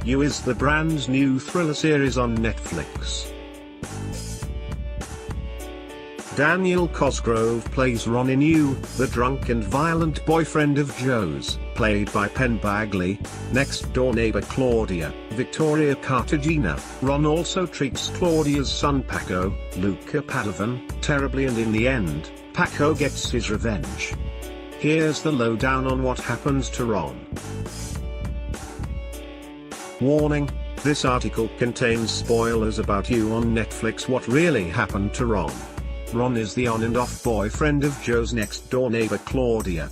You is the brand new thriller series on Netflix. Daniel Cosgrove plays Ron in You, the drunk and violent boyfriend of Joe's, played by Penn Badgley, next-door neighbor Claudia, Victoria Cartagena. Ron also treats Claudia's son Paco, Luca Padovan, terribly, and in the end, Paco gets his revenge. Here's the lowdown on what happens to Ron. Warning: this article contains spoilers about You on Netflix. What really happened to Ron? Ron is the on and off boyfriend of Joe's next-door neighbor Claudia.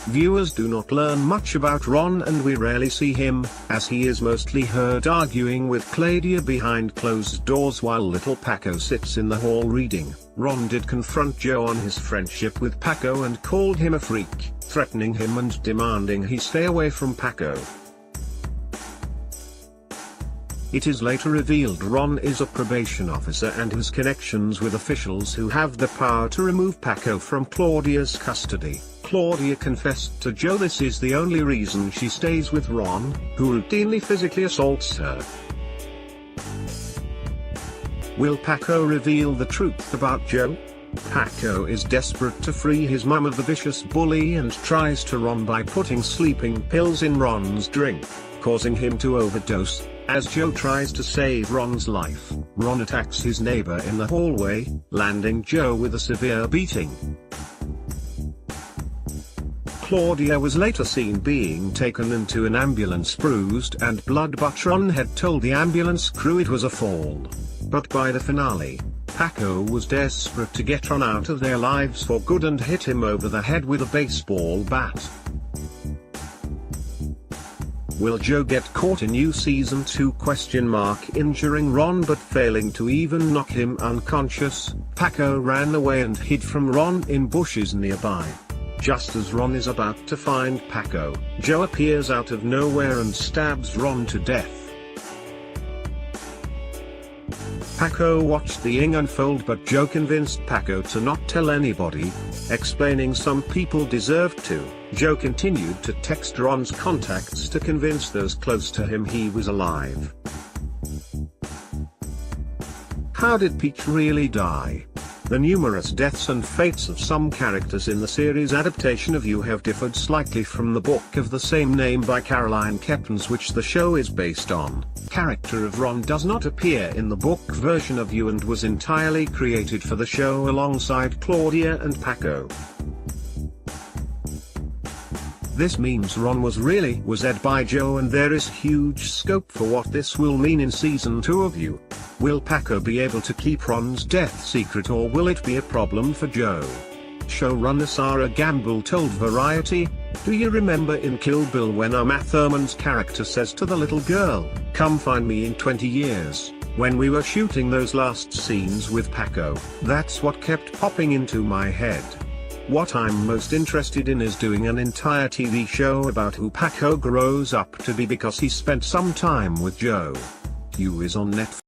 Viewers do not learn much about Ron, and we rarely see him, as he is mostly heard arguing with Claudia behind closed doors while little Paco sits in the hall reading. Ron did confront Joe on his friendship with Paco and called him a freak, threatening him and demanding he stay away from Paco. It is later revealed Ron is a probation officer and has connections with officials who have the power to remove Paco from Claudia's custody. Claudia confessed to Joe this is the only reason she stays with Ron, who routinely physically assaults her. Will Paco reveal the truth about Joe? Paco is desperate to free his mum of the vicious bully and tries to Ron by putting sleeping pills in Ron's drink, causing him to overdose. As Joe tries to save Ron's life, Ron attacks his neighbor in the hallway, landing Joe with a severe beating. Claudia was later seen being taken into an ambulance bruised and blood, but Ron had told the ambulance crew it was a fall. But by the finale, Paco was desperate to get Ron out of their lives for good and hit him over the head with a baseball bat. Will Joe get caught in You Season 2? Injuring Ron but failing to even knock him unconscious, Paco ran away and hid from Ron in bushes nearby. Just as Ron is about to find Paco, Joe appears out of nowhere and stabs Ron to death. Paco watched the thing unfold, but Joe convinced Paco to not tell anybody, explaining some people deserved to. Joe continued to text Ron's contacts to convince those close to him he was alive. How did Pete really die? The numerous deaths and fates of some characters in the series adaptation of You have differed slightly from the book of the same name by Caroline Kepnes, which the show is based on. Character of Ron does not appear in the book version of You and was entirely created for the show alongside Claudia and Paco. This means Ron was ed by Joe, and there is huge scope for what this will mean in Season 2 of You. Will Paco be able to keep Ron's death secret, or will it be a problem for Joe? Showrunner Sarah Gamble told Variety, "Do you remember in Kill Bill when Uma Thurman's character says to the little girl, 'Come find me in 20 years'? When we were shooting those last scenes with Paco, that's what kept popping into my head. What I'm most interested in is doing an entire TV show about who Paco grows up to be, because he spent some time with Joe." You is on Netflix.